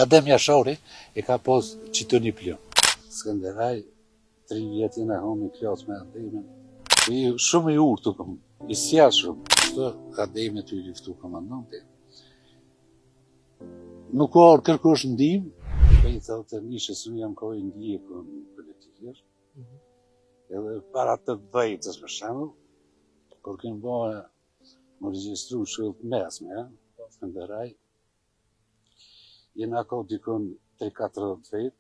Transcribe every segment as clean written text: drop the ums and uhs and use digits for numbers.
Adem Jashori e ka pos qito një pljon. Skënderaj, 3 vjet jena homi klas me Ademin. Shumë i urtë kom, i sjell shumë. Kështu Ademi ty liftu komandante. Nuk ka kërkosh ndihmë, po i thotë nishës unë jam kohë ndjekun politikësh. Edhe para të dhejtës për shembull, kur kem bëhe më regjistru shkollë të mesme, Skënderaj, jena ka dikon 3-4 vjet.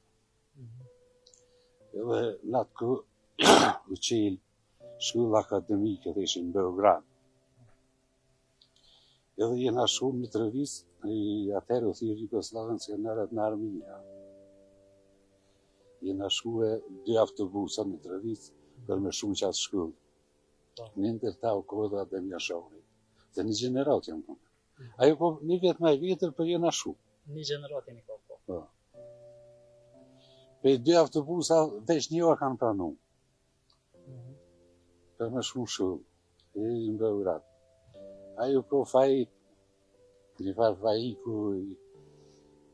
Edhe në atë kohë u qelë shkolla akademike dhe ishin në Beograd. Edhe jena shumë në trevistë, atëherë u thirë Jugoslavën se në rrët në Armenia. Jena shkue 2 autobusa në trevistë për me shumë qatë shkollë. Në ndër ta u kohë dhe Adem Jashori. Dhe një gjenerat jam këmë. Ajo po një vjet me vjetër, për jena shumë. Një gjenerat jeni ka po. Për 2 autobusa, veç një orë kanë pranu. Për me shumë shumë, në Beograd. Ajo po fajit, një farë fajiku,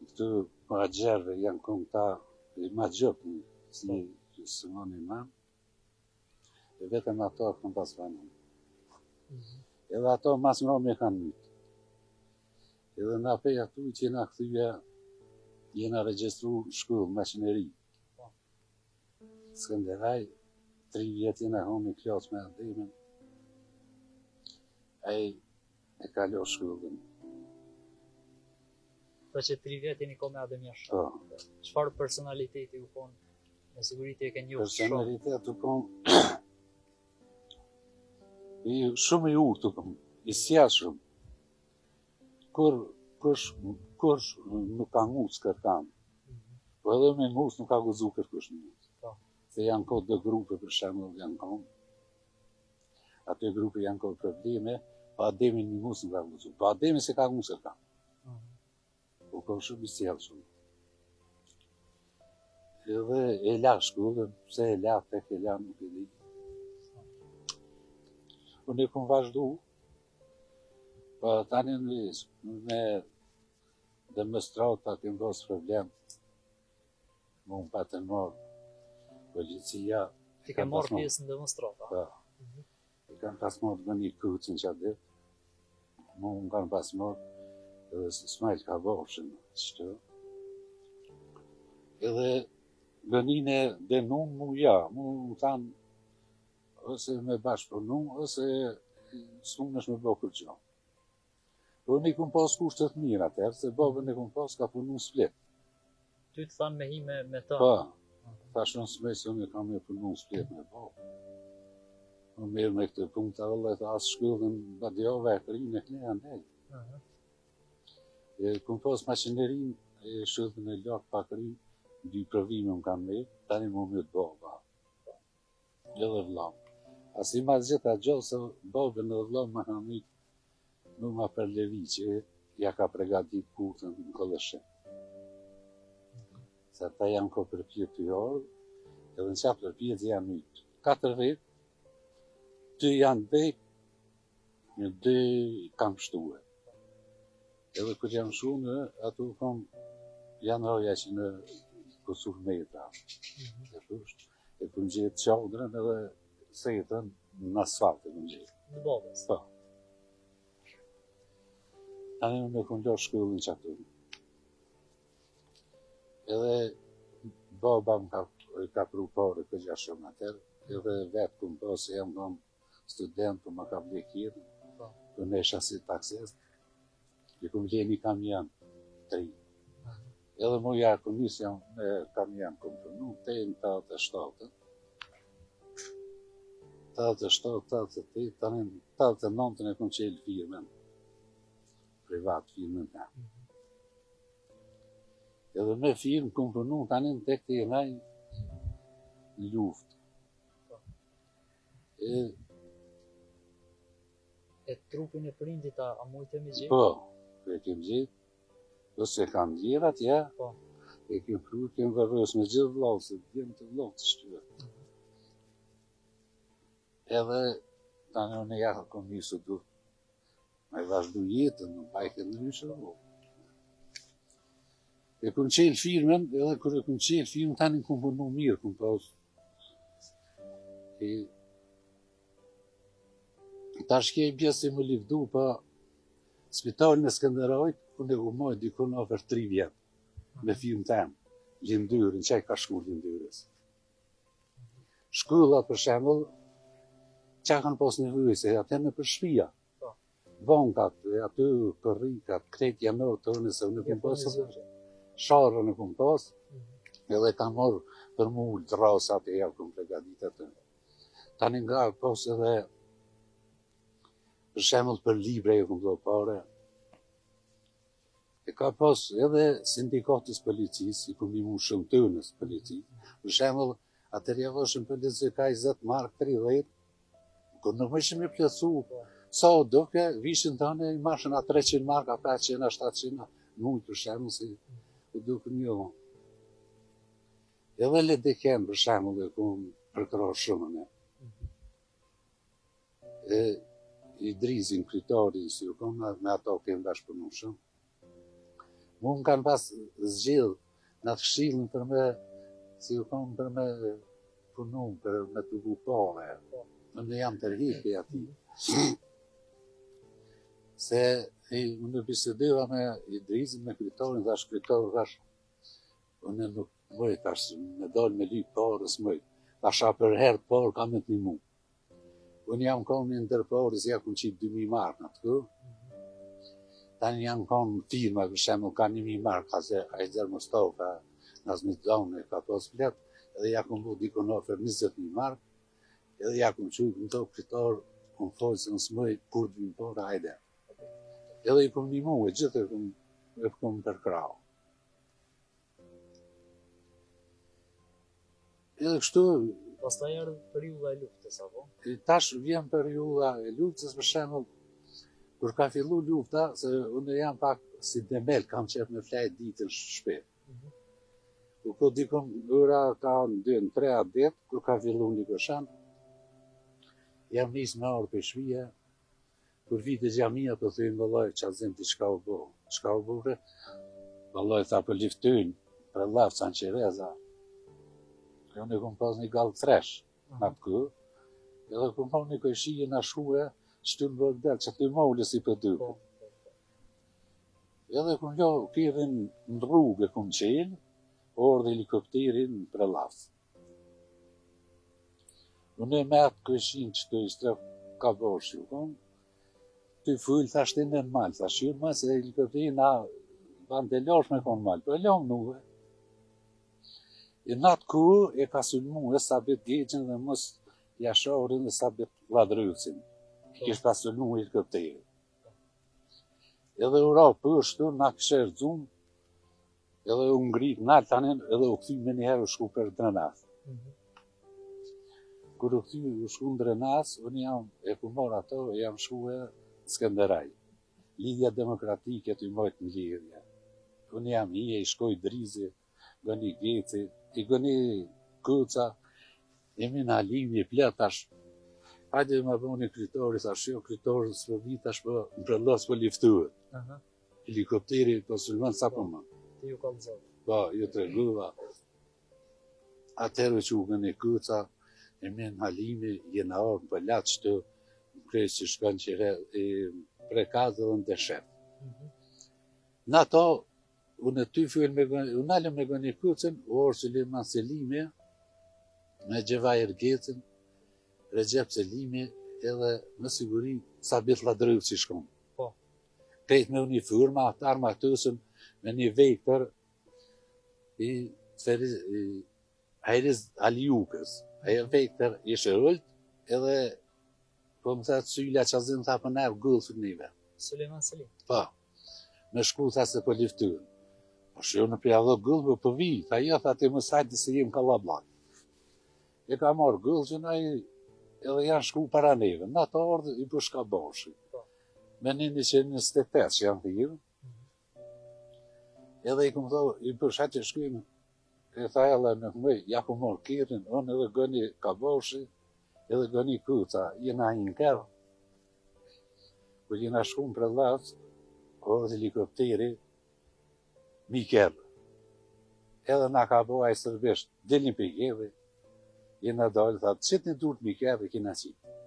këtu ma gjerve janë këmë ta, ma gjopë, si Simon Imam, e vetëm ato këmë pas pranu. Edhe ato mas më me kanë mytë. Edhe na pej atu që jena këthyja, jena regjistru shkollë, maqineri. Skënderaj, 3 vjet jena homi klas me Ademin. Ai e kalo shkollën. Po që 3 vjet jeni ka me Adem Jashori. Çfarë personaliteti u kon? Me siguri ti e ke njohur shumë. Personalitet u kon shumë i urtë u kon, i sjell shumë. Kush nuk ka ngus kërkan. Po edhe me ngus nuk ka guzu kërkush ngus. Se janë ko 2 grupe për shembull janë ko. Ato grupe janë ko probleme, pa Ademi një ngus nuk ka guzu. Pa Ademi se ka ngus kërkan. Po ko shumë i sjell shumë. Edhe e la shkollën, pse e la, tek e la nuk e di. Unë e kom vazhdu, po tani me demonstrata kem pas problem. Më patën marrë policia. Ti ke marrë pjesë në demonstrata? Po. I kanë pas marrë në një kucin që atë. Më kanë pas marrë, edhe Ismail ka boshën, qështu. Edhe gënine denun mu mu thanë, ose me bashkëpunu, ose s'unesh me bo kur gjo. Po unë i kum pas kushtet mirë atër, se babën e kum pas ka punu në Split. Ty të thanë me hi me ta? Po, thash në smesë unë kam me punu në Split me babë. Më mirë me këtë punë të vëllë, e asë shkollën badjove e kërinë e këne andej. Kum pas maqinerin e shkollën e lakë pa kërinë, 2 provime më kanë me, tani më mjët baba. Edhe vlam. As i ma gjitha gjallë se babën edhe vlam më kanë me nuk ma për levi që ja ka pregatit kurtën në Kollëshim. Se ata janë ko përpjet të jarë, edhe në qa përpjet janë mytë. 4 vjet, 2 janë bek, 2 kam shtuhe. Edhe kër jam shumë, ato kom janë roja që në Kosovë Meta. E për më gjithë qadrën edhe setën në asfalt e për më gjithë. Në babës? Po. Tani unë e kom lo shkollën që ato. Edhe baba më ka pru pare për gja shumë atër, edhe vetë kom po se jam kom student, për më ka blekirë, për në isha si takses, e kom le një kamjan 3. Edhe mu ja komis jam me kamjan kom përnu, te në 87. 87, 88, tani 89 e kom qelë firmen. Privat firmen ta. Edhe me firmë kom përnu, tani në tek të jenaj luft. E trupin e prindit a mujtë e mi gjithë? Po, e kem gjithë. Ose kam gjithë atje, e kem pru, kem vërës me gjithë vlau, se vjen të vlau të shtyre. Edhe, tani unë ja kom njësë du, me vazhdu jetën, në bajke në nëshë, E kum qelë firmen, edhe kër e kum qelë firmen, tani kum punu mirë, kum pas. Tash kej pjesë më livdu, pa spitalin e Skenderajt, unë e umoj dikun afer 3 vjetë, me firmë temë, Lindyrën, qaj ka shku Lindyrës. Shkollat për shembull, çka kanë pas nevojë se atë në për shtëpia. Bankat, aty korrikat, krejt janë tonë se unë kem pas sharrën e kum pas. Edhe kam marrë për mu drasat e ja kum përgatitur atë. Tani nga pas edhe për shembull për libre e kum dhënë parë. E ka pas edhe sindikatës policisë, i kum ndihmu shumë tënës policisë. Për shembull, atër javëshën policë ka 20 mark 30, kur nuk më ishim i plëcu, sa duke, vishin tëne i mashën a 300 mark, a 500, a 700, mujtë për shembull si u duke një. Edhe Ledeken për shembull e kum përkra shumë ne. E Idrizin kryetarin si u kom me ato kem bashkëpunu shumë. Mu më kanë pas zgjidh në të këshillin për me, si u kom për me punu, për me të gupave. Më jam tërhipi ati. Se unë bisedeva me Idrizin, me kryetarin, dhash kryetarin, dhash, unë nuk mëj tash, me dalë me lypë parës mëj. Tasha për herë parë kam e të një mu. Unë jam konë një ndër parës, ja kun qip 2000 mark në të kërë. Tani janë konë firma, për shembull, ka 1000 mark, ka se Ajzer Mustafa, Nazmi Dzaune, ka pas flet, edhe ja kun bu dikon ofer 20.000 mark, edhe ja kun qujt në to krytar, kun thoi se nësë mëj, kur dhvim parë, hajde. Edhe i kun një mu, e gjithë e kun përkrau. Edhe kështu... Pastaj erdhi periudha e luftës, apo? Tash vjen periudha e luftës, për shembull, kur ka fillu lufta, se unë jam pak si demel, kam qef me flajt ditën shpet. Kur dikon ora ka në 3 dit, kur ka fillu një këshan, jam nis me orë për shvija, kur vite gjamia për thujnë, vëllaj, që azim të qka u bure, vëllaj, tha për liftynë, për lafë sa në qereza, unë e kom pas një gallë tresh, në të kë, edhe kom pas një këshije në shue, shtynë vëgdel, që të maulli si për dyke. Edhe kom jo kirin në rrugë kom qenë, orë dhe helikopterin për lafë. Unë e me atë këshin që të istref ka bosh, ju kom, të full, thash të në malë, thash ju ma se helikopterin a banë të lash me konë malë, për e lamë nuve. E në atë ku e ka sulmu e Sabit Gegjën dhe mos Jasharin dhe Sabit Ladrycin. Kishtë ka sulmu helikopterin. Edhe u ra pështu, na kështë e rëzum, edhe u ngrit nalë tanin, edhe u këthy me njëherë u shku për Drenas. Kur u këthy u shku në Drenas, unë jam e kumor ato, e jam shku e Skenderaj. Lidhja demokratike të i mojtë në lidhja. Unë jam i shkoj Drizi, gëni Geci, i gëni Kuca, jemi në Halimi i pletash. Hajde me bëni krytori, thash jo, krytori së vitash për më prëllos për liftuet. Helikopteri për sulman sa për më. Ti ju kalëzot. Po, ju të reguva. Atërve që u gëni Kuca, jemi në Halimi, jena orë për latë që të krejtë që shkanë qire prekazë dhe në dëshet. Në ato, unë ty fyll me gëni, unë alëm me gëni Kucën, orë Suleiman Selimi, me Gjevajr Gecën, Recep Selimi, edhe në siguri Sabit Ladryv që shkonë. Po. Krejt me uniforma, ata armatësën me një vejtër i Hajriz Aliukës. Ajo vejtër ishë rëllët, edhe po më thëtë sylla që azim tha për nërë gullë për njëve. Suleiman Selim. Po. Me shku tha se për lifturën. Po shë në pja dhe gullë për vijë, tha jo tha ti më sajtë se jem Kallablak. E ka marrë gullë që na edhe janë shku para neve, në ato ordë i për shka boshi. Me 128 që janë thirë, edhe i këmë thohë, i për shatë që shkujmë, e tha edhe në mëj, ja ku morë kirin, unë edhe gëni ka boshi, edhe gëni Kuca, jena një kërë. Kër jena shku për lasë, ordë helikopteri, mi kërë. edhe na ka bo ai sërbesht, dilni për keve, jena dalë, tha, qëtë një durët mi keve, kina qitë.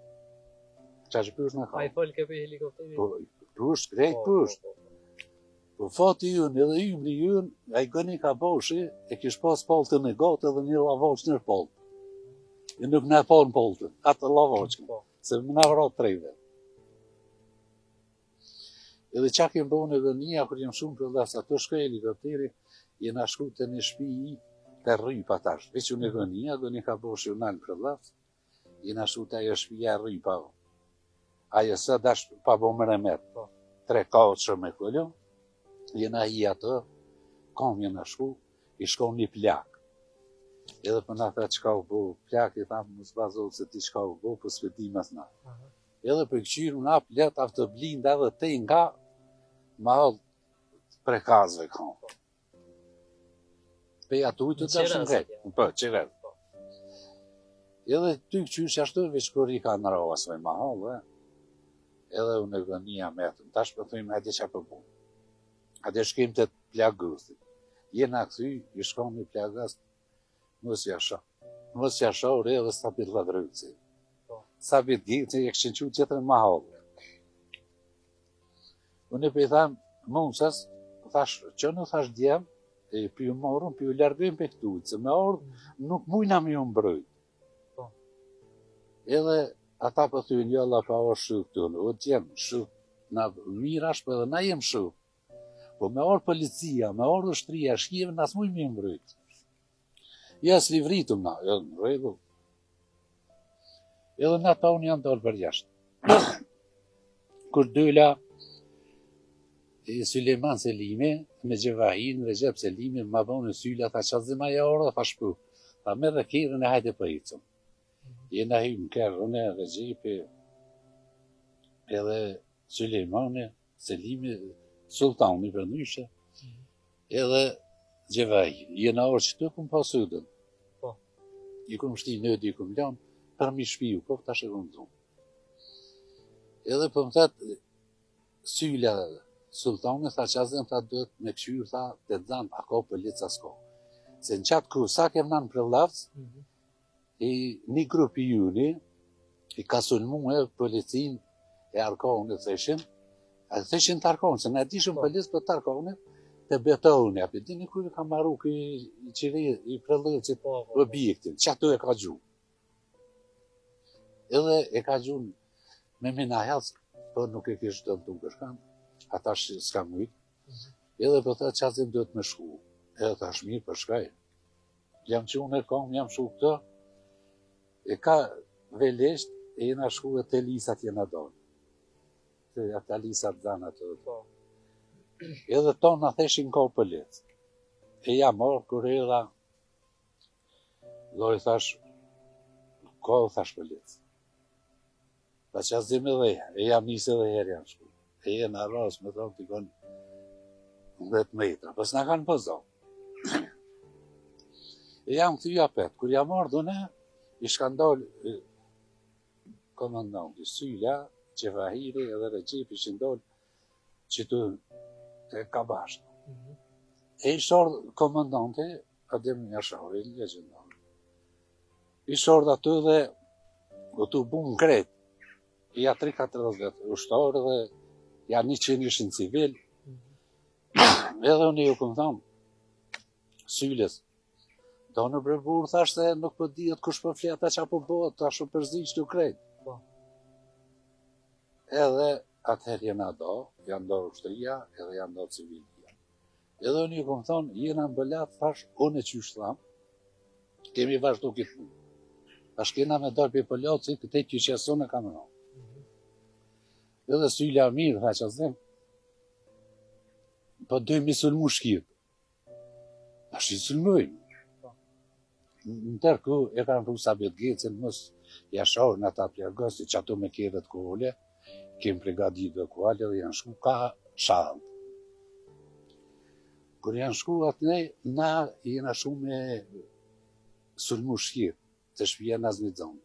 Qa që pësh në ka? A i folë ke për helikopteri? Po, pësh, krejt pësh. Po fati jën, edhe ymri jën, a i gëni ka boshi, e kish pas paltën e gatë edhe një lavaq nër paltë. E nuk ne pa në paltën, atë lavaqën, se më në vrat trejve. Edhe qa kem bo në gënia, kër jem shumë për dhas, ato shkoj helikopteri, jena shku të një shpi i të rrypa tash. Veç unë gënia, gëni ka boshi unal për dhas, jena shku të ajo shpija rrypa. Ajo së dash pa bo më remet, 3-4 shumë e këllo, jena hi ato, kam jena shku, i shkon një plak. Edhe për nga tha qka u bo, plak i thamë më zbazohë se ti qka u bo, për svetimas na. Edhe për këqyrë na plet, aftë të blinda edhe te nga, ma hëllë prekazve kam. Peja të ujtë të është në krejtë, për qiret. Edhe ty këqyrë që ashtu, veç kër i ka në rovas me ma hëllë, edhe unë e gënia metëm, tash për thujmë hajde qa për bu. Hajde shkem të plak gëstit. Jena këthy, i shkom një plak gëst, mos jasha. Mos jasha ure edhe s'tabit ladrëci. S'tabit gjithë, e këshin që tjetër ma hallë. Unë e për i thamë, mundësës, thash, që në thash djemë, e për ju morën, për ju largëm për këtu, se me orë nuk mujna me ju mbrojt. Edhe ata për thujnë, jalla pa orë shuk të në, o djemë, shuk, na mirash për edhe na jem shuk. Po me orë policia, me orë ushtria, shkjeve, nas muj me ju mbrojt. Ja s'livritëm na, ja në regu. Edhe në ta unë janë dalë për jashtë. Kur dëla Suleiman Selimi, me Gjevahin, Recep Selimi, ma bënë në sylla, tha që zima ja orë, tha shpu. Tha me dhe kjerën e hajde për hitëm. Jena hy në kërë, unë e Recepi, edhe Suleimani, Selimi, Sultani për nyshe, edhe Gjevahin. Jena orë që të këmë pasudën. I këmë shti nëdi, i këmë lanë, për mi shpiju, po ta shë këmë dhunë. Edhe për më thëtë, sylla Sultani, tha që azem, tha dhëtë me këshyrë, tha, të dhanë, a ka polica s'ka. Se në qatë kërë, sa kem nanë për lavës, një grupi juni, i ka sulmu e policin e Arkaunit, theshin, a theshin të Arkaunit, se ne dishëm policë për të Arkaunit, të betohën, a për dini kërë ka maru këj i qiri, i prelëcit objektin, që ato e ka gjunë. Edhe e ka gjunë me mina helës, për nuk e kishë të më kërkanë, ata s'ka mujtë, edhe për të qazim do të me shku, edhe ta shmirë për shkaj. Jam që unë e kam, jam shu këto, e ka velesht, e jena shku e të lisat jena donë. Të lisat dhanë ato. Edhe tonë në theshin ka pëllet. E jam orë, kër edha, loj thash, ka u thash pëllet. Ta që azim edhe, e jam njëse edhe herë jam shku. E jenë arras, me thonë, t'i konë 10 metra, pës në kanë pëzo. E jam këthyja petë, kër jam ardhë une, i shkandalë komandanti, Sylla, Gjevahiri edhe Recep ishin dollë që të kabashtë. E i shordë komandanti, Adem Njashari, legendar. I shordë aty dhe o të bunë kretë, i a 3-4 vetë, ushtarë dhe ja 100 ishin civil. Edhe unë ju këmë thamë, Syllës, do në brebur, thash se nuk për dhjet kush për fjeta që apo bëhet, ta shumë përzi që të krejtë. Edhe atëherë jena do, janë do ushtëria, edhe janë do civilia. Edhe unë ju këmë thonë, jena në bëllat, thash, unë e qysh thamë, kemi vazhdo këtë punë. Tash kena me dorë për pëllat, si këtë e qyqeson e kameron. Edhe Sylla mirë, tha që azim, po dojmë i sulmu shkirë. Ashtë i sulmujmë. Në tërku e kanë pru Sabit Gecin, mos jasharë në ata plagësi që ato me kjerët kohole, kemë pregadit dhe kohale dhe janë shku ka shalë. Kër janë shku atë ne, na jena shumë me sulmu shkirë, të shpija në Zmidzon.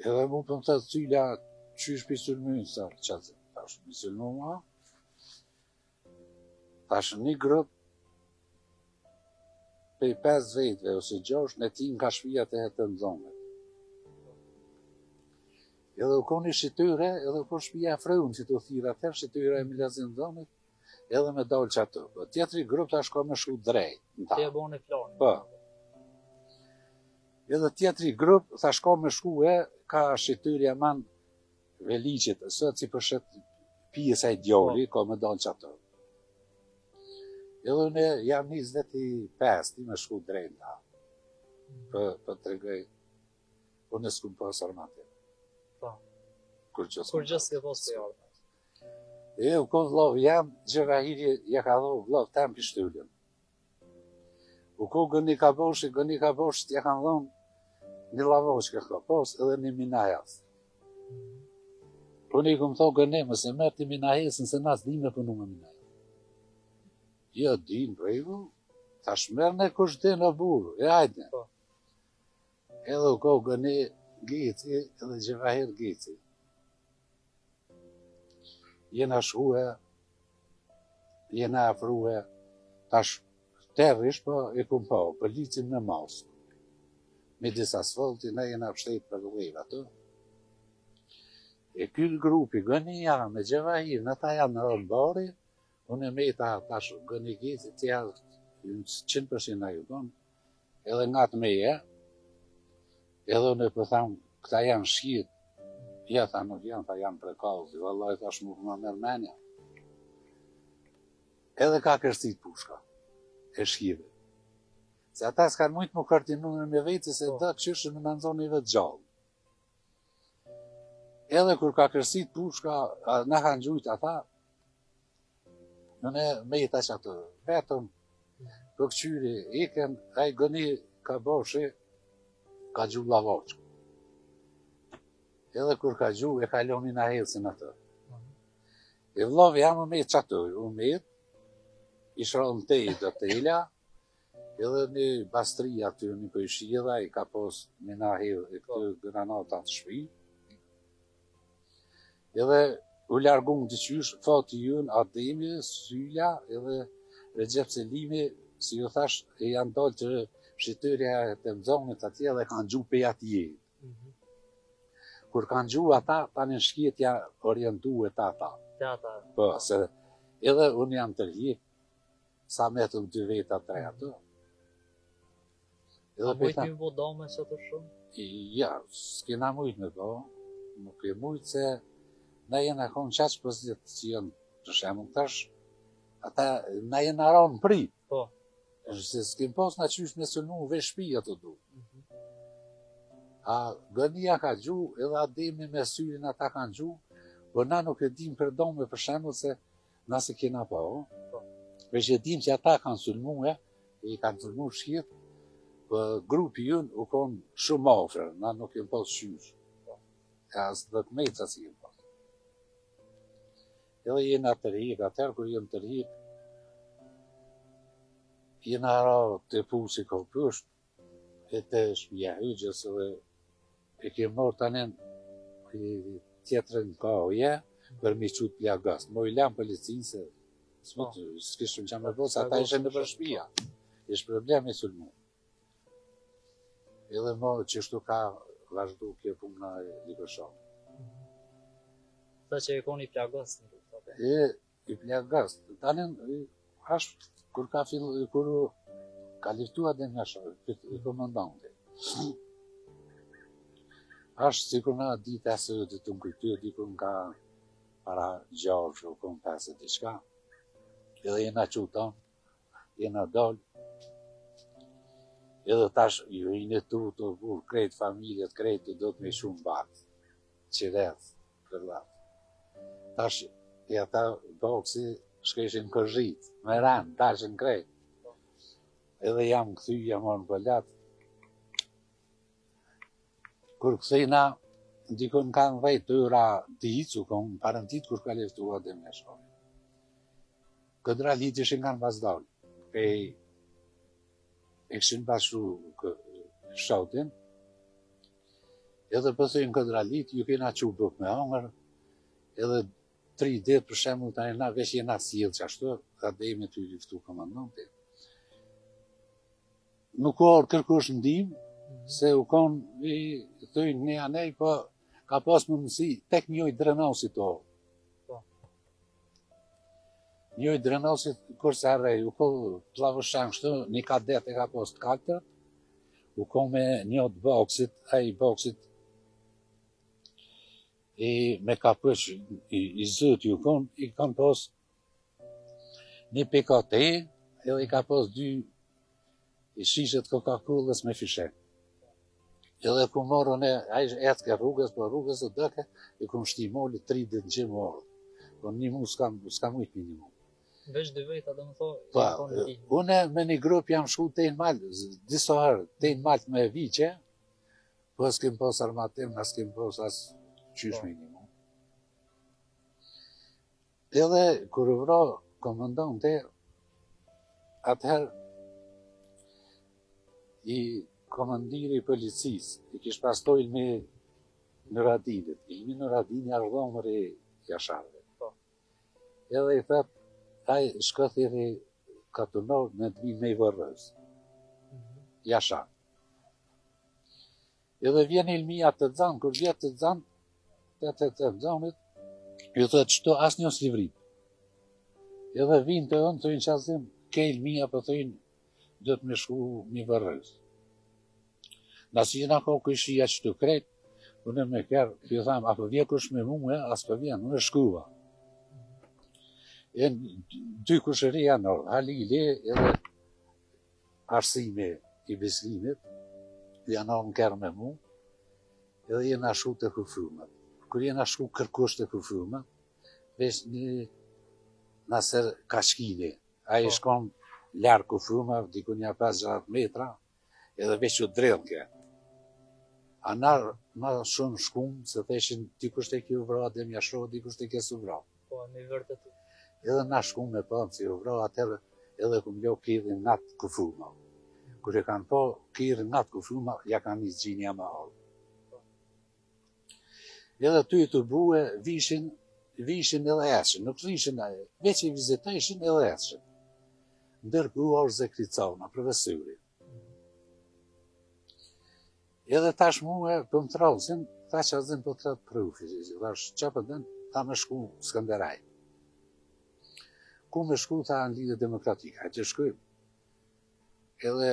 Edhe mu për më të Sylla, që është për sulmujnë, sa që tash për sulmu ma, tash një grëp, prej 5 vetëve ose 6 në tim ka shpijat e të ndzone. Edhe u koni shqytyre, edhe u kon shpija frëun që të thira atër, shqytyre e milazin ndzone, edhe me dalë që ato. Tjetëri grup të ashko me shku drejt. Te e bone flani. Po. Edhe tjetëri grup të ashko me shku ka shqytyrja man velicit, sot si përshet pjesë e djoli, ka me dalë që ato. Edhe unë jam 25, ti me shku drejt nga. Për të regoj, unë s'ku më pas armate. Po. Kur gjës ke pas për armate. E u kon vlov jam, Gjevahiri ja ka dho vlov tem për shtyllën. U kon gëni ka bosh ja kanë dhonë një lavosh ka pos edhe një minajas. Unë i këmë tho gëne, mëse mërë të minajesën se nas di me punu me minajes. Jo, din, brejgu, ta shmerë në kush dhe në burë, e hajtën. Edhe u kon gëne Gici edhe Gjevahir Gici. Jena shkuhe, jena afruhe, tash terrish, po e kum po, për licin në masë. Me disa asfalti, ne jena pështet për gëlliv ato. E kyll grupi, gëni janë me Gjevahir, në ta janë në rëmbari, unë e me ta tash gëni Gici, të janë 100% në ju tonë, edhe nga të meje, edhe unë e përtham, këta janë shqit, ja, tha nuk janë, tha janë prekallë, vallaj thash nuk më mërmenja. Edhe ka kërstit pushka, e shqive. Se ata s'kan mujtë më kërtinunën me veti, se dhe këshirëshën në menzonive të gjallë. Edhe kur ka kërstit pushka, në kanë gjujtë ata, në me i ta që atë, vetëm, për këqyri, iken, a i gëni ka boshe, ka gju lavoqë. Edhe kur ka gju, e kaloni në helsin atë. E vlovi jam me që atë, u mirë, i shronë te i do të ila, edhe një bastri aty, një pëjshida, i ka pos një në helë, e këtë granatat shpi. Edhe u largun të qysh, fati jun, Ademi, Sylla, edhe Recep Selimi, si ju thash, e janë dalë të shqytyrja të mzonit atje dhe kanë gju pe atje. Kur kanë gju ata, ta në shkjetja orientu e ta ata. Po, se edhe unë jam tërhik, sa metëm 2 veta 3 ato. A mujtë një bo dome që të shumë? Ja, s'kena mujtë me bo, nuk e mujtë se na jena konë qaqë pozitë që jënë të shemë tash, ata na jena ronë pri. Po. Se s'kem pas na qysh me sëlmu vesh shpi ato du. A gënia ka gju, edhe Ademi me syrin ata kanë gju, por na nuk e dim për dome për shembull se na se kena pa, veç e dim që ata kanë sulmu i kanë sulmu shqip, për grupi jun u konë shumë ofër, na nuk jem pas shysh. As dhe të meca si jem pas. Edhe jena tërhik, atër kur jem tërhik, jena ra të pusi kopësht, e të shpija hygjës edhe e kemë morë të nën tjetërën ka oje, për mi qutë plagast. Mo i lam policinë se s'kishëm që me posë, ata ishe në për shpija. Ishë problemi sulmu. Edhe mo qështu ka vazhdu kje puna e Ligoshanë. Ta që e koni plagast në rrugë? I plagast. Tanin, kur ka liftua dhe nga shërë, i komandante. Ashtë si kur na ditë asë të të më kujtyë, dikur nga para gjarë që u kom pesë të shka. Edhe jena quton, jena dollë. Edhe tash ju i në tu të burë, krejtë familjet, krejtë do të me shumë bakë, që redhë, për latë. Tash e ata boksi shkeshin kërzit, me ranë, tashin krejtë. Edhe jam këthy, jam orë në pëllatë. Kur këthejna, ndikon kanë dhejtë të ura ditë, u konë parën ditë kur ka leftua dhe me shkojnë. Këdra litë ishin kanë vazdallë, e këshin pashu shautin, edhe pëthejnë këdra litë, ju kena që buk me hongër, edhe 3 ditë për shemull të na vesh jena s'jellë që ashtu, ka dhejme të i liftu komandante. nuk ka kërkush ndim, se u konë i thujnë një anej, po ka pas mundësi tek njoj drenausit to. Njoj drenausit kurse arrej, u ko plavëshan kështu, një kadet e ka pas të katër, u ko me një të boksit, a i boksit me kapësh i zëti u kon, i kam pas një PKT, edhe i ka pas 2 shishet Coca-Colës me fishen. Edhe ku morën a i etë ke rrugës, po rrugës dhe dëke, i ku më shti moli 3 ditë në gjimë orë. Po një mu s'kam ujtë minimum. Veç 2 vejta, do më tho, une me një grup jam shku të në malë, disa herë, të në malë me viqe, po s'kem pas armatim, në s'kem pas as qysh minimum. Edhe, kur u vra komandant të, atëherë, i komandiri i policisë, i kish pastojnë me në radinit, imi në radinit ardhomër e jasharve. Edhe i thëtë, ai shkëthiri katunor me të vinë me i vërrës. Jashar. Edhe vjen Ilmia të zanë, kur vjetë të zanë, të zanit, ju thëtë qëto asë një slivrit. Edhe vinë të ënë, thëjnë qazim, ke Ilmia për thëjnë, dhëtë me shku mi vërrës. Nësi jena ko këshia që të krejtë, unë me kërë, ju thamë, apo vje kush me muë, asë për vjen, unë shkuva. E 2 kushëri janë orë, Halili edhe arsime i bislimit, janë orë në kërë me mu, edhe jena shku të kufrumat. Kër jena shku kërkush të kufrumat, vesh një nësër kashkini, a i shkon larë kufrumat, dikun një 5-6 metra, edhe vesh që drejnë ke. A nërë ma shumë shkumë, se të eshin dikush të kjo vra, dhe mja shohë, dikush të kjo su vra. Po, me vërtet. Edhe na shku me pëmë si u vra, atërë edhe ku mlo kirin natë kufuma. Kër e kanë po kirin natë kufuma, ja kanë një gjinja ma halë. Edhe ty të buë vishin edhe eshin, nuk vishin, veç i viziteshin edhe eshin. Ndërku orë zekricona, profesuri. Edhe tash muë për më trausin, ta që azim për të prufi, dhash që për den, ta me shku Skënderaj. Ku me shku ta në lidhje demokratike, a që shkujmë. Edhe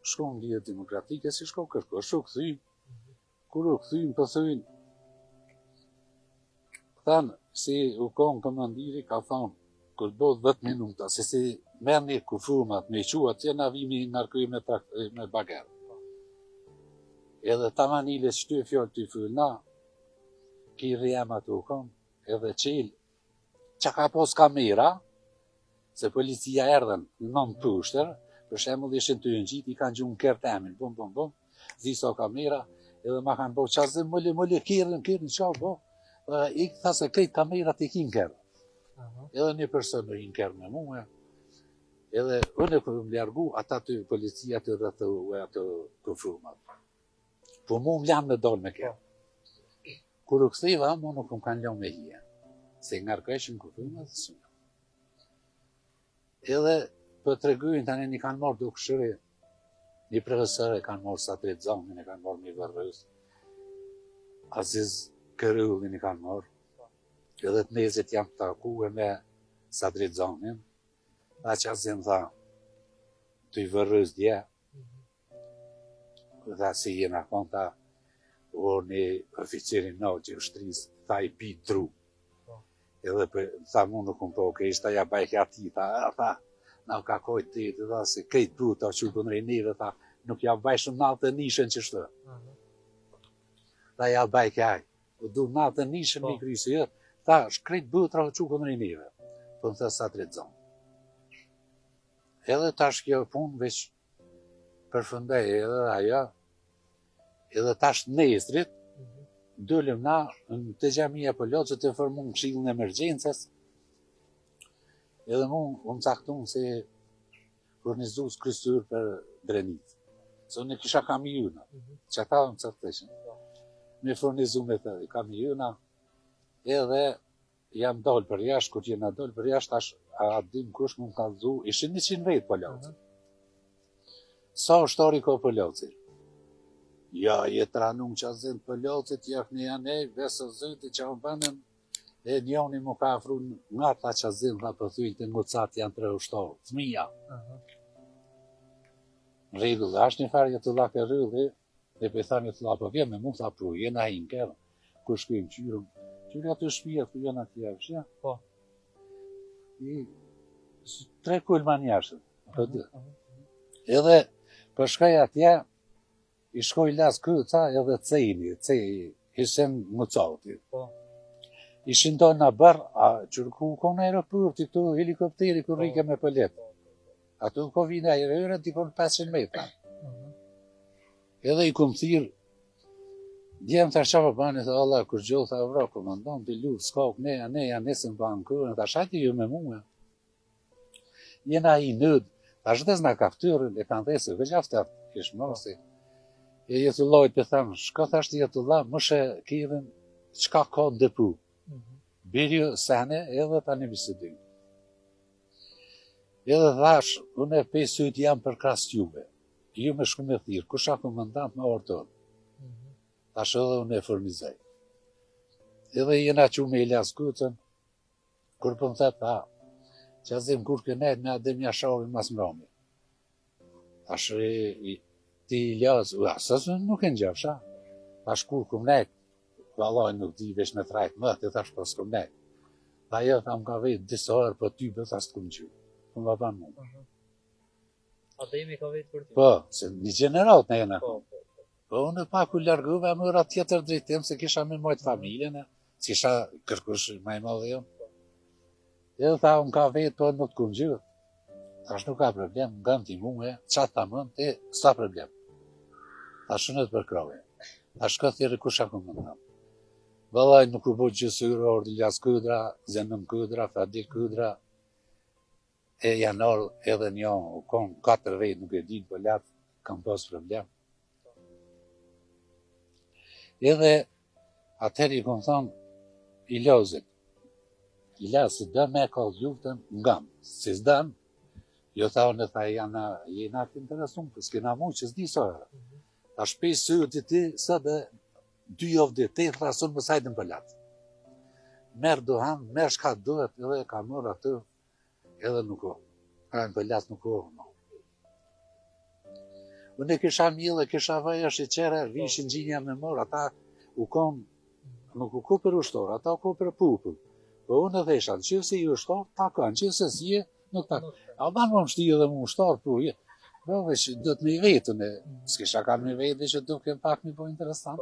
shku në lidhje demokratike, si shku kërko, shku këthym, kur u këthym pëthyn, thanë, si u konë komandiri, ka thonë, kur të bodhë 10 minuta, se si merë një kufumat, me qua, tjena vimi nërkuj me bagerë. Edhe ta manile që ty fjallë të fyllna, ki rjema të u konë, edhe qilë, që ka pos kamera, se policia erdhen në nëmë pushtër, për shemull ishin të njëgjit, i kanë gjumë kërë temin, bum, dhisa kamera, edhe ma kanë bo qazim, mëllë, kërën, qa bo, i tha se krejt kamerat i kinë kërë. Edhe një person në hinë kërë me muë, edhe unë e për më ljargu, ata të policia të rëthë e atë këfrumat. Po mu më lanë me dollë me kërë. Kur u këthiva, mu nuk më kanë lanë me hije, se nga rkëshin këfrumat dhe sënë. Edhe për të regujnë tani një kanë marrë duke shëri, një profesor e kanë marrë Satrit Zonin, e kanë marrë një vërrës, Aziz Kërullin e kanë marrë, edhe të nezit jam të takuhe me Satrit Zonin, da që Azim tha, të i vërrës dje, dhe si jena konta, o një oficirin në që ushtris, tha i pi tru. Edhe tha mu nuk më po, ke ishta ja bajke ati, tha, na ka kojt të jetë, tha, se kejt puta që u kënë rejnire, tha, nuk ja bajshëm natë të nishën që shtë. Tha, ja bajke aj, u du natë të nishën një krysi, tha, shkrejt butra që u kënë rejnire, për më thë Satrit Zonë. Edhe tash kjo punë veç përfëndej edhe ajo, edhe tash nesrit, dullim na në të gjamija për lotë që të formu në kshilën e emergjencës, edhe mu unë caktun se furnizus krysur për drenit. Se unë kisha kamijuna, që ata unë cakteshin. Me furnizu me të kamijuna, edhe jam dollë për jashtë, kur jena dollë për jashtë, tash a dim kush më kalzu, ishin 100 vetë për lotë. sa ushtari ka për loci. Ja, jetë ranum që a zënë për locit, jak në janej, vesë zëti që a bënën, e njoni mu ka afru nga ta që a zënë, dhe për thujnë të ngucat janë 3 ushtarë, fëmija. Rregull, ashtë një farë jetë të la ke rrëdhe, dhe për thani të la, për vjen me mu të apru, jena hinë kërë, kur shkujmë qyrëm, qyrë atë shpija, ku jena të javë, shja? Po. I 3 kulman jashtë, për dë. Edhe, për shkaj atje, i shkoj las këta edhe cejni, ishen ngucati. Po. Ishin do në bërë, a qërku kon aeroporti këtu, helikopteri kur rike me pëllet. Ato ko vina aerojore, dikon 500 metra. Edhe i kom thirë, djemë të shqa për bani, thë Allah, kur gjohë tha vra, komandon, të luftë, skok, neja, nesën për ankërën, të shati ju me mua. Jena i nëdë, ta shdez nga kaftyrën, e kanë dhesë, vëgjaftat, ishë mosi. E jetë lojt për thamë, shka thashtë jetë la, mëshe kivën, qka ka dëpu. Birju sene edhe ta një bisedim. Edhe thash, unë e 5 sytë jam për krasë juve. Ju me shku me thirë, kusha komandant me orton. Thash edhe unë e formizaj. Edhe jena që me Ilas Kutën, kur për më thë ta, që azim kur kënet me adem jasharin mas mrami. Thash ti Ilas, asë nuk e në gjafsha. Thash kur këmnet, valaj nuk di vesh me trajt më, të thash pas këmnet. Tha jo, tha më ka vetë disa orë për ty, bët as të këmë që. Këmë va banë mu. A të jemi ka vetë për ty? Po, se një generat në jena. Po. Po, unë pa ku larguve, më ura tjetër drejtim, se kisha me mojtë familjen, s'kisha kërkush ma i madhe jonë. Edhe tha, më ka vetë, po nuk të këmë gjë. Thash nuk ka problem, nga më ti muhe, qatë ta mën, te, s'ta problem. Thash shënët për krave. Thash ka thire kusha këmë më. Vëllaj nuk u bo gjësyrë, Ilas Kudra, Zenëm Kudra, Fadil Kudra, e janar edhe një, u konë 4 vejtë, nuk e dinë për latë, kam pas problem. Edhe atëheri kom thonë, Ilazit, Ilasit dë me ka luftën ngam, si s'dën, jo tha unë tha jena të interesumë, për s'kena mu që s'di sërë. Ta shpej syrë të ti, së dhe 2 javë dhe te thrasun më sajtën për latë. Merë duhan, merë shka duhet, edhe ka mërë atë, edhe nuk o. Krajnë për latë nuk o. Unë e kisha mjëllë, kisha vëja shqeqere, vishin gjinja me mërë, ata u konë, nuk u ku për ushtorë, ata u ku për pupë. Po unë edhe isha, në qëfë si i ushtorë, ta kanë, qëfë se si e, nuk ta kanë. A banë më mështi edhe më ushtorë, po je. Po veç, do të me i vetën, s'kisha kanë me vetë, që duke pak mi po interesant.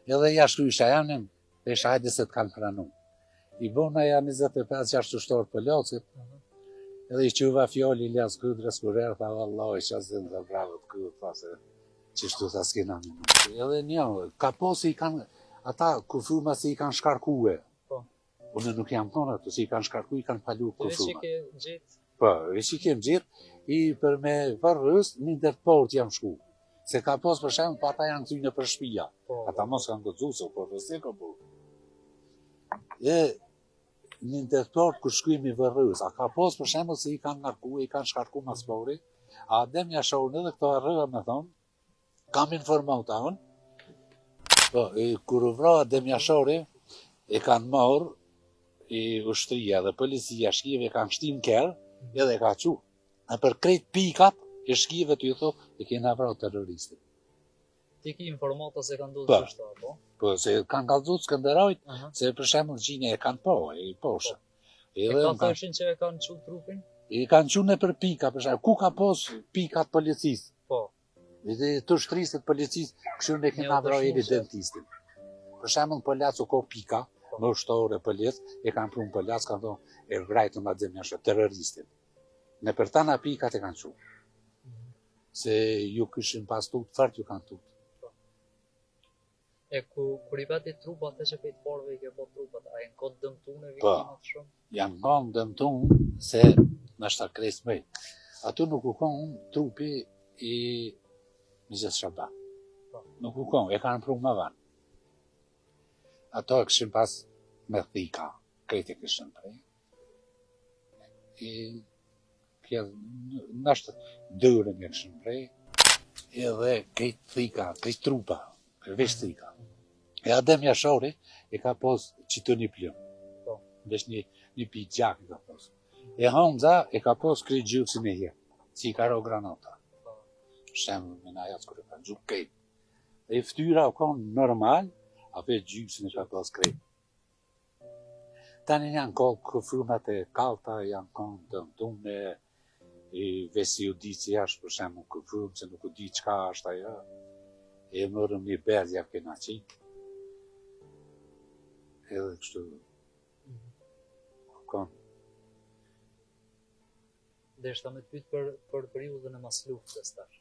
Edhe ja shkrysha janin, e isha hajde se të kanë pranu. I bona janë 25-6 ushtorë për locit, edhe i quva fjoli Ilas Kudrës kur erë, tha vallaj, që asë dhe bravo të këtë, tha se qështu tha s'kina minu. Edhe një, ka posi i kanë, ata kufuma si i kanë shkarkue. Unë nuk jam tonë ato, si i kanë shkarku, i kanë palu kufuma. Veç i ke gjithë? Po, veç i kem gjithë, i për me varrës, një ndërport jam shku. Se ka pos për shemë, pa ata janë këtyne për shpia. Ata mos kanë gëzu, se po rëse ka po. E një ndërport kër shkujmë i vërrës, a ka pos për shemë se i kanë narku, i kanë shkarku mas pori, a adem ja shohën edhe këto arrëga me thonë, kam informat ta unë, po, kër u vra adem ja shohën, e kanë marë, i ushtria dhe policia shkive kanë shtim kërë, edhe ka qu. E për krejt pikat, e shkive të ju thot, e kena vrau terroristit. Ti ki informata se kanë dhëtë qështu, apo? Po, se kanë kalzut Skënderajt, se për shemull gjinje e kanë po, e poshë. E ka thëshin që e kanë qu trupin? E kanë qu në për pika, për shemull, ku ka pos pikat policisë? Po. Dhe të shtrisit policisë, kështu ne kena vrau e dentistin. Për shemull, Polacu ko pika, më ushtore polic, e kanë prunë Polac, kanë thonë, e vrajtë në adem jashtë, terroristin. Në për tana pikat e kanë qu. Se ju këshin pas tutë, fart ju kanë tutë. E kur i beti trupat, të që pejtë parve i ke po trupat, a e në kodë dëmtune viktimat shumë? Janë kanë dëmtune se në shta kresë mëj. Atu nuk u konë trupi i Mizes Shaba. Nuk u konë, e kanë prunë më vanë. Ato e këshin pas me thika, krejt e këshin prej. nashtë dërën e këshën prej, edhe kejt thika, kejt trupa, vesh thika. E Adem Jashori e ka pos qito një plëm, vesh një pi gjak e ka pos. E Hamza e ka pos krejt gjuksin e hje, si i ka ro granata. Shemë me na jasë kërë ka gjuk kejt. E ftyra o konë normal, ape gjuksin e ka pos krejt. Tani janë kohë këfrumat e kalta, janë konë të mdune, vesi u di që jashtë për shemë këfrumë, se nuk u di qka është ajo, e mërëm një berdja kena qitë, edhe kështu, konë. Dhe shta me të pytë për periudhën e mas luftës tash.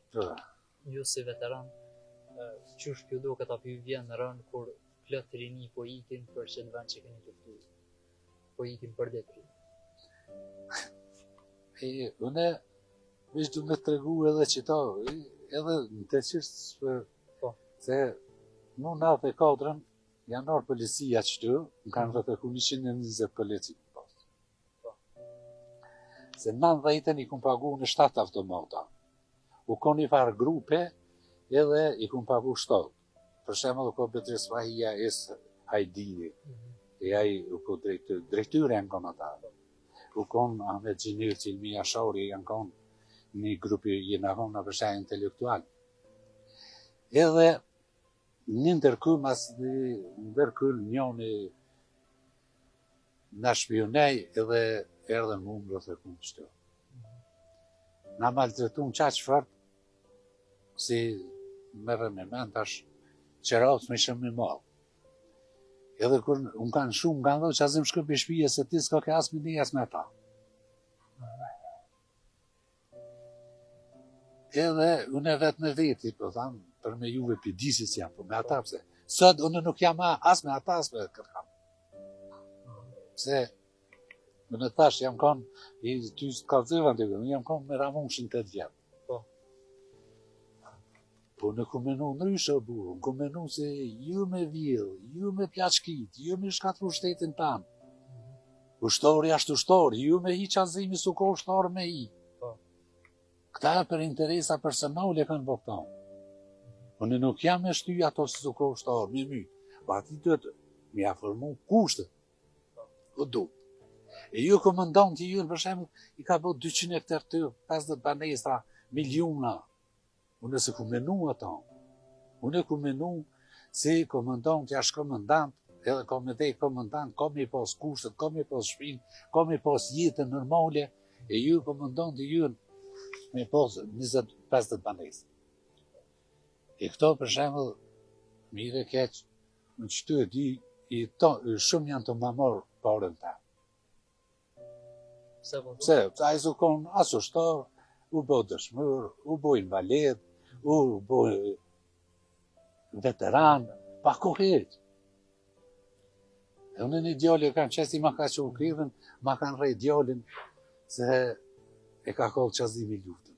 Ju si veteran, qysh kjo do këta pi vjen në rënë kur plot rini po ikin për që në vend që keni luftu? Po ikin për detri. Une, vish du me të regu edhe qita, edhe në të qështë, se në 94-ën, janë orë policia qëtu, më kanë rëtëku 120 polici më pas. Se 90-ën i kum pagu në 7 automata. U kon i farë grupe, edhe i kum pagu 7. Për shemë dhe ko Betris Fahia es Hajdini. E ai u ko drejtyre janë kon ata. U kon Ahmet Gjinir, Cilmi Jashori, janë kon një grupi jena kon në përshay intelektual. Edhe një ndërkyll njoni në shpionej edhe erdhen mu më rëthë kumë qëtë. Na maltretun qaq fort, si mërë me mentash, qëraut me shumë një malë. Edhe kur unë kanë shumë, kanë dhoë që azim shkëp i shpije se ti s'ka ke asë me një asë me ta. Edhe unë e vetë me veti, po thamë, për me juve për disit që jam, po me ata pëse. Sot unë nuk jam asë me ata, asë me kërkam. Pse, unë tash jam konë, ty s'ka zëvan të gëmë, jam konë me Ramunshin 8 vjetë. Po në ku menu nëryshe o burë, në ku menu se ju me vjellë, ju me pjaqkit, ju me shkatru shtetin tanë. Ushtori ashtë ushtori, ju me hi qazimi su ko ushtori me hi. Këta për interesa personale kanë bëhtan. Unë nuk jam me shty ato si su ko ushtori, me my. Po ati të me afërmu kushtet. O du. E ju komandant i ju, për shemë, i ka bët 200 hektar të 50 banesa, miliona. Unë se ku menu ata. Unë ku menu se komandant jash komandant, edhe ka me dhej komandant, ka me pas kushtet, ka me pas shpinë, ka me pas jetën normale, e ju komandant i ju me pas 20-50 banesë. E këto për shembull, mire keq, në qëtu e di, shumë janë të mamor parën ta. Pse, a i zukon asushtar, u bo dëshmër, u bo invalid, u bo veteran, pa kohejt. E unë një djali kanë qesi ma ka që u krivën, ma kanë rej djalin se e ka kollë qazimi luftën.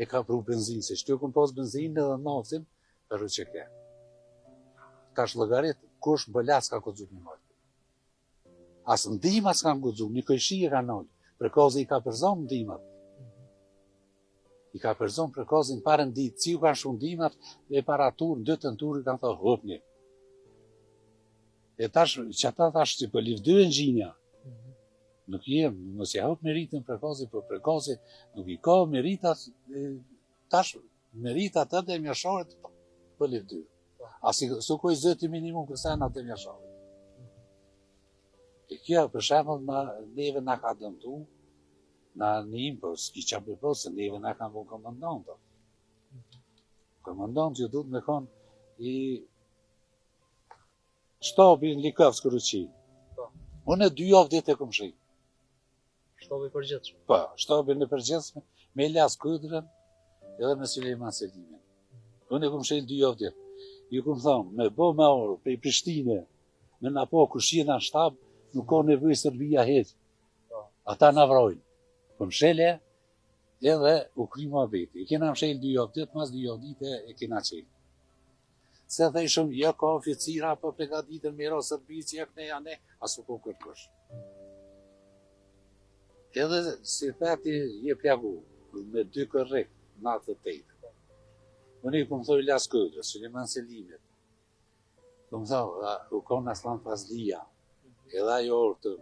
E ka pru benzinë, se shtu këm pos benzinë edhe naftin, për që ke. Ka shlëgarit, kush bëlas ka këzuk një mojtë. Asë ndimat s'kan këzuk, një këjshi e ka nëllë, për kozi i ka përzon ndimat. I ka përzon për kozin parën ditë, si u kanë shumë ndimat, e para turë, në 2 turë, kanë thë hopni. E tash, që ata tash që për livdyrën gjinja, nuk jem, mos ja hop meritën për kozin, për për kozin, nuk i ka meritat, tash, meritat edhe e mjasharit për livdyrë. Asi, su koj zëti minimum kësena të mjasharit. E kjo, për shembull, neve na ka dëmtu, na njim, po s'ki qa për posë, se neve na kanë bu komandanta. Komandant ju du të me konë i shtabi në Likovskë Kërëqi. Unë e 2 javë ditë e këmë shi. Shtabi përgjithshme? Po, shtabi në përgjithshme, me Elias Kudrën edhe me Sulejman Selimin. Unë e këmë shi 2 javë ditë. Ju këmë thonë, me bo me orë, pe i Prishtine, me na po kushina në shtab, nuk ka nevoj Serbia hetë. Ata na vrojnë. Po mshele, edhe u kry mua beti. I kena mshel 2 javë ditë, mas 2 javë ditë e kena qenë. Se dhe shumë, ja ka oficira, po pregaditën me ro Serbi, që jak ne janë, asu po kërkush. Edhe si thati je plagu, me 2 korrek, 98. Unë i këmë thoi Las Kodrës, Suleman Selimet. Këmë thoi, u konë Aslan Fazlia, edhe ajo orë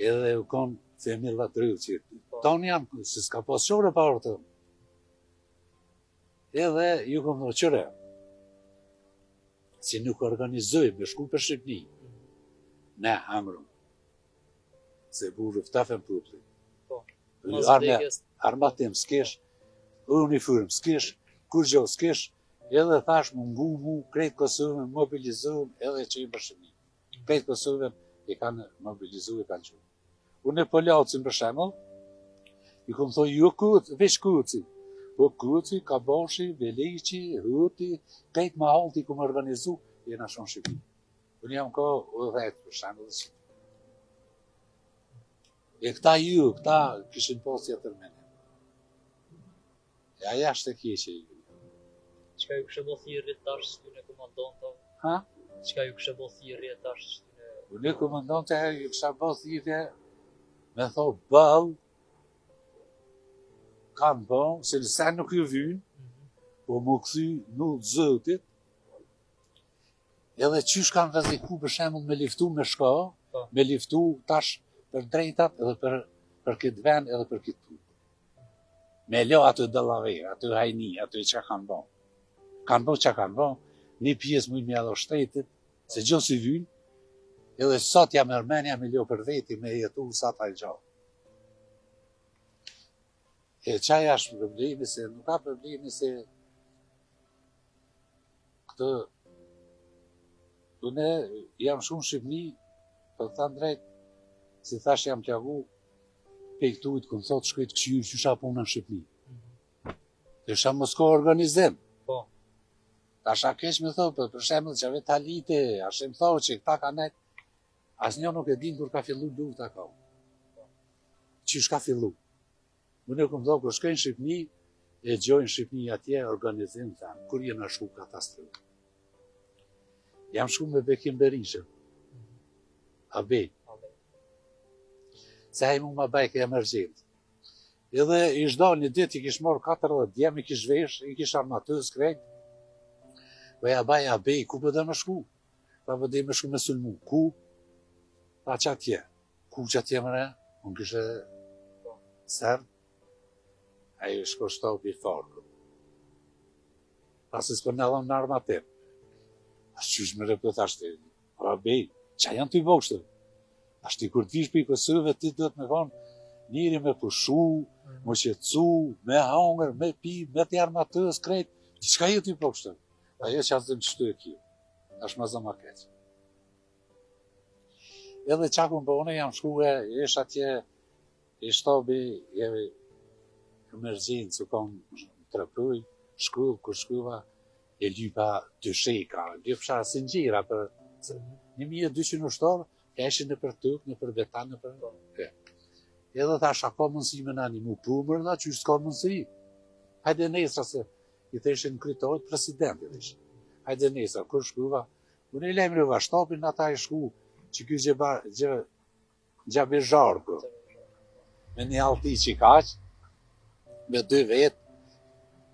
edhe u konë Femilla Drëvë. Tonë janë, se s'ka pas qore pa orë të. Edhe ju këmë thoi qëre, si nuk organizojmë me shku për Shqipni, ne hamrëm. Se burë ftafën publik. Armatim s'kesh, uniform s'kesh, kur gjo s'kesh, edhe thash mungu mu, krejt Kosovën mobilizohen edhe që i bërshëmi. Krejt Kosovën i kanë mobilizu i kanë që. Unë e Poljacin për shemull, i këmë thoi, jo Kuci, veç Kuci. Po Kuci, Kabashi, Veliqi, Huti, krejt ma halti këmë organizu, jena shonë Shqipni. Unë jam ka u dhejtë për shemull dhe e këta këta kishin pas jetër mene. E aja është e keqe ju. Qka ju kështë bo thirrje tash shtu në komandanta? Ha? Qka ju kështë bo thirrje tash shtu në... Unë komandanta ju kështë bo thirrje me tho bëll, kanë bon, se lësen nuk ju vynë, po më këthy nuk zëtit, edhe qysh kanë vëziku për shemull me liftu me shka, me liftu tash për drejtat edhe për këtë ven edhe për këtë punë. Me lo atë dëllave, atë hajni, atë që kanë bon. Kanë bon që kanë bon, një pjesë mujnë me adho shtetit, se gjo si vynë, edhe sot jam Armenia me lo për veti, me jetu sa ta i gjohë. E qaj është problemi se, nuk ka problemi se këtë, une jam shumë Shqipni, për të thënë drejt, si thash jam plagu, pejtujt, këmë thot shkojt këshyrë që isha punë në Shqipni. Dhe isha mos ko organizim. Ta isha keq me thot, për shemë që ave talite, ashe më thot që këta ka nejt, as një nuk e din kur ka fillu lufta ka. Që shka fillu. Unë e këmë thot, kur shkojnë Shqipni, e gjojnë Shqipni atje, organizim të anë, kur jena shku katastrofë. Jam shku me Bekim Berishën. Abej. Se hajmu ma bajke emergjent. Edhe ish da një dit i kish marrë 40 djem, i kish vesh, i kish armatës krejt. Bëja baja bej, ku përdhe me shku? Pa përdhe me shku me sulmu. Ku? Pa që atje. Ku që atje mëre? Unë kishe sërë. Ajo shko shtopi farë. Pasës për në dhëmë në armatim. Ashtë qysh me repët ashtë. Pa bej, që janë të i bokshtë? Ashtë i kur t'ish për i Kosovë, ti do të me thonë njëri me pushu, me qetësu, me hangër, me pi, me t'i armatës, krejt. Qka ju t'i po kështë? Ajo që asë dhe më qështu e kjo. Ashtë ma zëma keq. Edhe qakun për une jam shkuve, ish atje, ish tobi, emergjinë, që kom të rëpruj, shkuv, kur shkuva, e lypa të sheka, lypësha singjira për 1200 ushtarë, ka ishin në për tëk, në për betan, në për... Edhe thash, a ka mundësi me nani mu pumër, da që s'ka mundësi. Hajde nesra se, i të ishin krytojt presidentit ishin. Hajde nesra, kur shkuva, unë i lejmë rëva shtapin, ata i shku, që kjo gjabe zharë, me një alti që i kaq, me 2 vetë,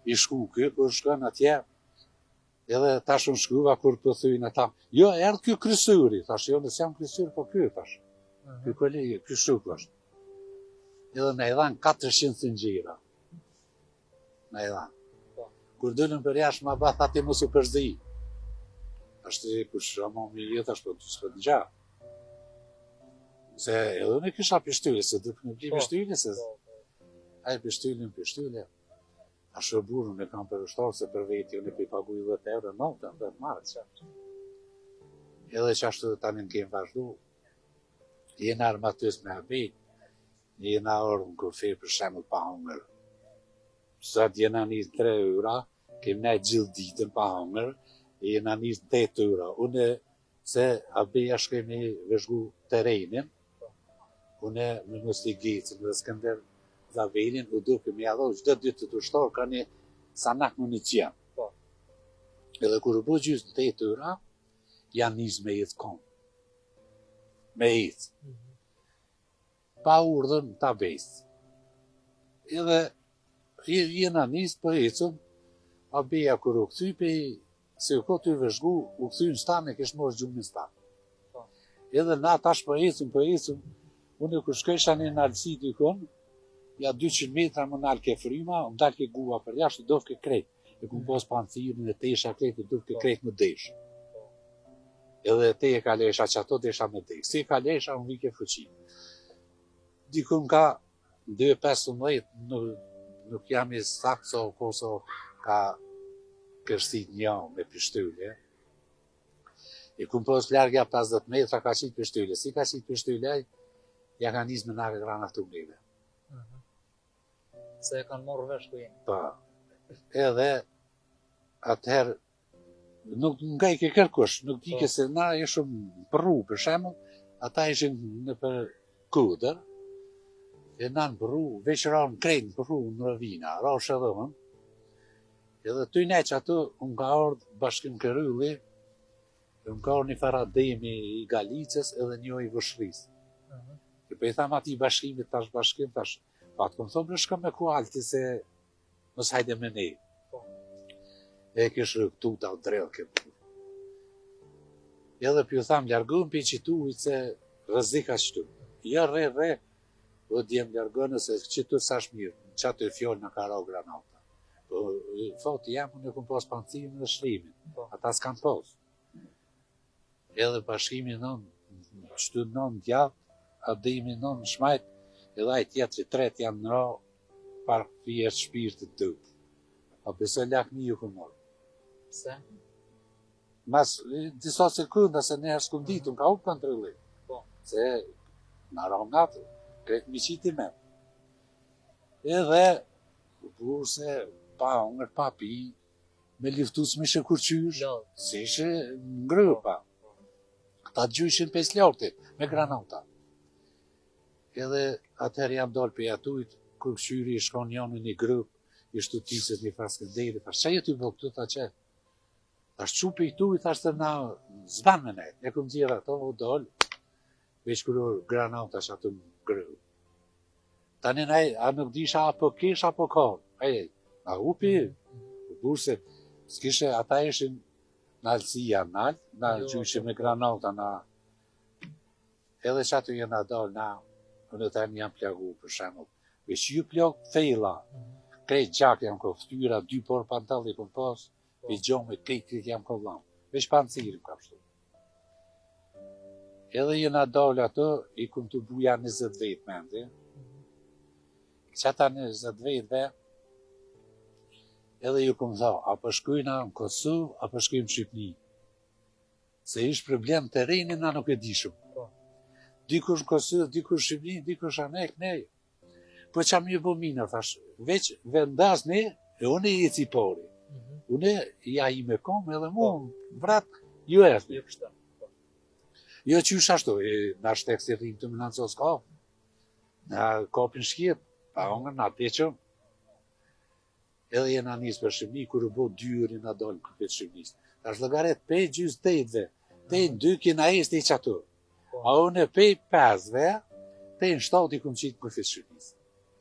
i shku kjo, kur shkën atje, edhe tash unë shkuva kur pëthyjnë ata. Jo, erdhë kjo krysuri, tash jo nësë jam krysuri, po kjo tash. Kjo kolegi, kjo shuk është. Edhe në i dhanë 400 singjira. Në i dhanë. Kur dëllën për jashtë ma ba, thati mos u përzdi. Ashtë e kush ramo mi jetë ashtë për të s'pët në gja. Se edhe në kisha pishtyli, se dëpë në bli pishtyli, se ajë pishtyli. Ashtë burën e kam për ushtarë, se për veti unë e për i pagu i 10 euro, në të më marë. Edhe që ashtë të tani në kemë vazhdu, jena armatës me abit, jena orë në kufi për shemë pa hongër. Sot jena një 3 euro, kemë ne gjithë ditën pa hongër, jena një 8 euro. Unë se abija shkemi vëzhgu terrenin, unë me mësli Gecin dhe Skënder Zavelin, u duke me jadho gjithë dytë të ushtarë, ka një sanak munician. Edhe kur u bu gjithë 8 euro, janë njës me jetë konë. Me jetë. pa urdhën ta besë. Edhe jena nisë për ecëm, a beja kur u këthy pe, se u kotë i vëzhgu, u këthy në stane, kesh morë gjumin stane. Edhe na tash për ecëm, unë kur shkësha një nalësi dykon, ja 200 metra më nalë ke fryma, më dalë ke gua për jashtë, dovë ke krejt. E ku më posë pancirën e tesha krejt, e dovë ke krejt më desh. Edhe te e ka lesha që ato desha me desh. Si e ka lesha, unë vike fëqim. Dikun ka 2.15, nuk jam i sakso, koso ka kërsit një me pishtyllje. E ku më posë largja 50 metra ka qitë pishtyllje. Si ka qitë pishtyllje, ja ka njës me nake grana të unile. Se e kanë morë vesh ku jenë. Pa. Edhe atëherë nuk nga i ke kërkush, nuk dike se na ishëm përru, për shemë, ata ishin në për kudër, e na në përru, veç ranë krejnë në përru në ravina, ra shëdhëmën, edhe të i neqë ato, unë ka ardhë bashkim kërylli, unë ka ardhë një farademi i Galicës edhe një i Vëshrisë. E për i thamë ati bashkimit, tash bashkim, tash, pa të këmë thomë në shka me kualti se mos hajde me ne. E kishë rëktu ta u drellë këtë. Edhe për ju thamë, ljargëm për i qitujt se rëzika qëtu. Ja re, o djemë ljargënë se qëtu sa shmirë, që atë e fjollë në kara o granata. Foti jam, unë e këmë posë pancimin dhe shrimin, ata s'kanë posë. Edhe bashkimi nën, qëtu nën djatë, abdimi nën shmajt, edhe ajë tjetëri tret janë në ra, par fjetë shpirtit të. A besë lak një ju këmë morë. Pse? Mas disa sekunda se ne s'kum ditu, ka u kontrolli. Se në raunat, kretë mi qiti me. Edhe, burë se pa ongër, pa pi, me liftu s'mishe kur qysh, se ishe ngrë pa. Ta gjyshin 5 ljartit, me granata. Edhe atëherë jam dalë për jatujt, kur këshyri i shkon janë një grupë, i shtu tiset një faskenderi, thash, që jetu bëhë këtu, ta që? Thash, qupi i tu, i thash të na zban me ne, e këmë gjira ato, o dalë, veç kërë granata që atë më grë. Tani nej, a nuk disha apo kish, apo ka, a upi, burse, s'kishe, ata ishin në alësia nalë, na gjyshe me granata, na, edhe që atë jena dalë, na, unë të jam plagu, për shemë, veç ju plak fejla, krejt gjak jam ko ftyra, 2 por pantalli kom pas, i gjome krejt jam ko lam. Veç pancirim ka pështu. Edhe jena dalë ato, i kum të buja 20 vetë mendi. Qata 20 vetëve, edhe ju kum tha, apo shkujna në Kosovë, apo shkujmë në Shqipni. Se ish problem të rejni, na nuk e dishëm. Dikush në Kosovë, dikush në Shqipni, dikush anek, ne. Po që më bo minë, thash, veç vendas ne, e unë i eci pari. Unë ja i me kom, edhe mu, vrat, ju e është. Jo që është ashtu, në shtek se rrim të më nënë sos ka. Në kapin shkjet, pa ongër, në ateqëm. Edhe jena njës për Shqipni, kërë bo 2 uri në dalë në këtë Shqipnis. Thash lëgaret, pej gjys tejtve, tejnë 2 kina est i qato. A unë e pej 5ve, tejnë 7 i këmë qitë në këtë Shqipnis.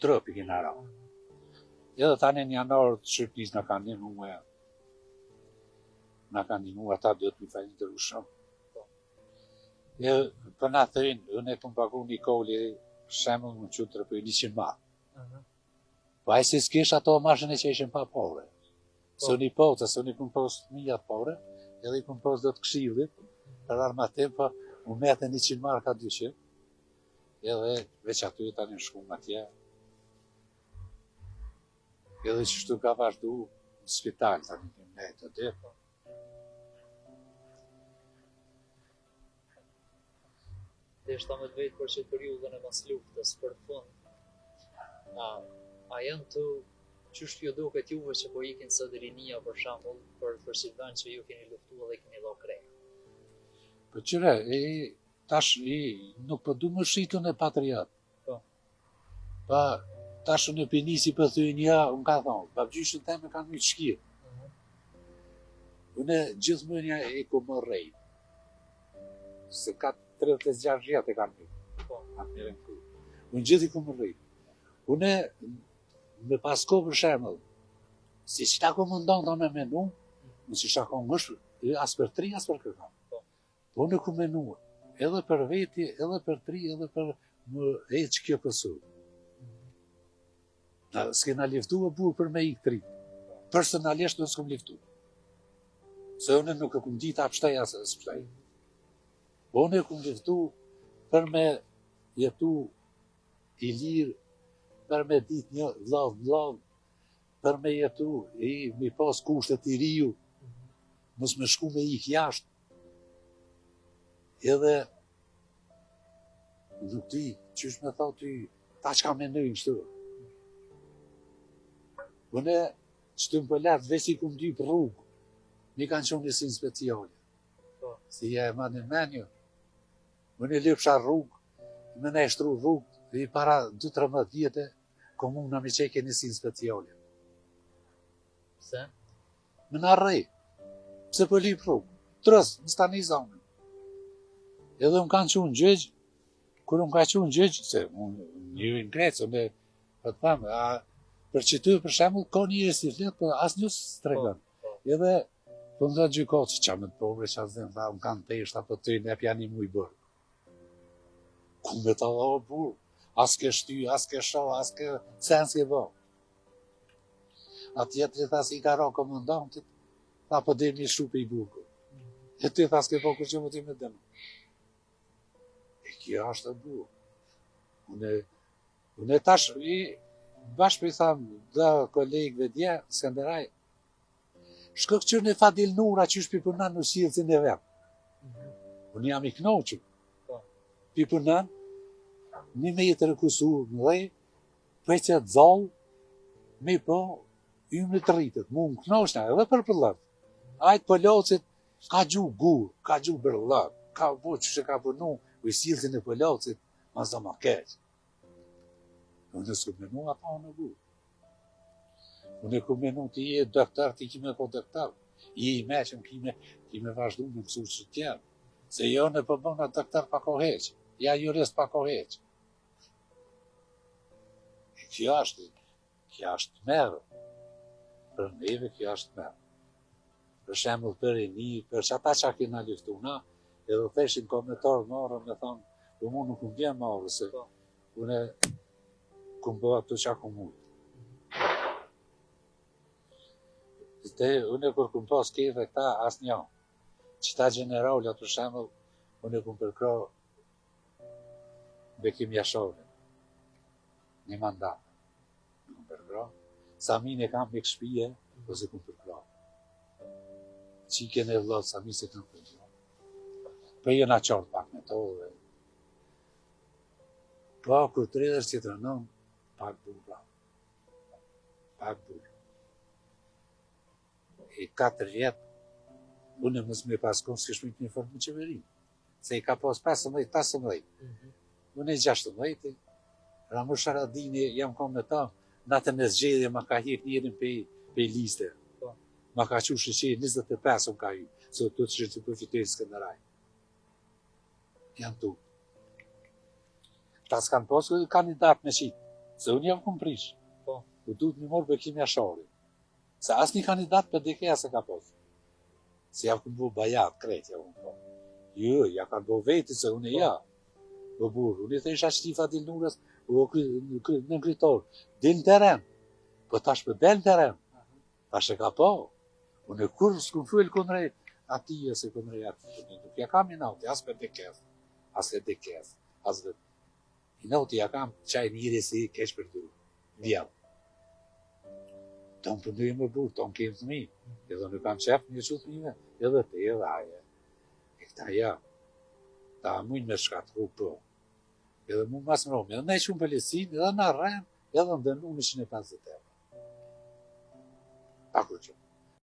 Tropi kina ra. Edhe tani një janarë të Shqipnis në kanë një muë. Në kanë një muë, ata duhet më falin të rushëm. Për në thërinë, unë e këmë pagu një kolli, shemë më që të rëpëj 100 marë. Po ajë si s'kish ato mashën e që ishin pa pare. Së një potë, së një këmë posë mijat pare, edhe i këmë posë do të këshillit, për armatim, po më mete 100 marë ka 200. Edhe veç aty e tani në shkumë atje. Edhe që shtu ka vazhdu në spital, tani në nejtë të dhe. Dhe shta me të vetë për që periudën e mas luftës për fund. A janë të qështë ju duket juve që po ikin së rinia për shambull për Silvan që ju keni luftu dhe keni dho krejë? Për qëre, tash nuk për du më shqitu në patriot. Pa tash në pinisi për thuj një, unë ka thonë, pa gjyshën teme kanë një shkirë. Unë gjithë mënja e ku më rejnë. Se ka 36 vjetë e kanë një. Unë gjithi ku më rri. Une, me pasko për shemëll, si që ta ku më ndonë ta me menu, në që ta ku më është, as për 3, as për kërkam. Po unë ku menu, edhe për veti, edhe për 3, edhe për më e që kjo pësu. S'kena liftu e burë për me i 3. Personalisht në s'kom liftu. Se unë nuk e kum ditë apështaj asë s'pështaj. Po unë e kum liftu për me jetu i lirë, për me ditë një vllav, për me jetu i mi pas kushtet i riu, mos me shku me ik jashtë. Edhe nuk ti, qysh me thot ty, ta që ka menojnë kështu. Unë që të më pëllat, vesi ku më dy për rrugë, mi kanë qonë një sinë speciale. Si ja e manë në menjo. Unë e lëpësha rrugë, me ne shtru rrugë, i para 2-13 vjetë, komuna mi qeke një sinë speciale. Pse? Me në arrej, pse për lip rrugë, trës, në stani zonë. Edhe më kanë qonë gjëgjë, kërë më ka qonë gjëgjë, se unë një në Grecë, me të thamë, për që ty, për shemull, ka një si fletë, për asë njësë së tregon. Edhe, për më dhe gjykotë, që me të pobre, që asë dhe më tha, më kanë tesht, apo të ne pjani mu i bërë. Ku me të dha o burë, asë ke shty, asë ke sho, asë ke sens ke bo. A tjetëri tha si i ka ra komandantit, tha po dhe një shupe i burë. E ty tha s'ke po kur që më ti me dëmë. E kjo është e burë. Unë tash, bashkë për i thamë, dhe kolegëve dje, Skanderaj, shko këqyrë në Fadil Nura që është pipunan në shilëzin e vetë. Unë jam i knoqë. Pipunan, një me jetë rëkusur në dhej, për që të zalë, me po, ymë në të rritët, mu më knoqëna, edhe për përlët. Ajtë pëllocit, ka gju gurë, ka gju bërlët, ka bu që ka punu, u i shilëzin e pëllocit, ma zdo ma keqë. Unë s'ku menu ata në gurë. Unë ku menu të je doktor, ti kime ko doktor. Je i meqëm kime vazhdu me mësu që tjerë. Se jo në përbëna doktor pa ko heqë. Ja jurist pa ko heqë. E kjo është merë. Për neve kjo është merë. Për shembull për e një, për që ata që kena liftuna, edhe theshin komentarë marë me thonë, për mu nuk më vjen marë, se unë ku më bëha këtu qa ku mujtë. Unë kur ku më pas kefe këta asë një. Qita generalat për shembull, unë ku më përkra Bekim Jashovin. Një mandat. Ku më përkra. Samin e kam me këshpije, ose ku më përkra. Qike në vllatë, Samin se kam përkra. Për jena qartë pak me to. Pa, kur të redër që të rënëm, pak burra. Pak burra. I 4 vjetë, unë mësë me paskon s'kishmit një formë në qeveri. Se i ka pas 15. Unë e 16. Ramur Sharadini, jam kom me ta, natën e zgjedhje ma ka hek njërin pe liste. Ma ka qu shqeqe 25 unë ka ju, se të të shqeqe përfitoj Skënderaj. Janë tu. Ta s'kan pas kandidat me qitë, se unë jam kom prish. U duhet mi morë Bekim Jashovin. Se asë një kandidat për dikeja se ka posë. Se ja këmë bu bajat, kretë, ja unë po. Jo, ja ka bo veti, se unë e ja. O burë, unë i thejsha qëti Fadil Nurës, në nënkritorë, din në teren. Po tash për del në teren. Tash e ka po. Unë e kur s'ku më fuel këndrej atije, se këndrej atije. Nuk ja kam i nauti, asë për dikes. Asë e dikes. Asë dhe. I nauti ja kam qaj njëri si kesh për du. Vjellë. Të më pëndujë më burë, të më kemë të mi. Edhe nuk kam qef një qëtë mime, edhe të edhe aje. E këta ja, ta mujnë me shkatë rrugë po. Edhe mu mas më romë, edhe ne shumë pëllësin, edhe në rrenë, edhe në dënu 150 euro. Pakur që.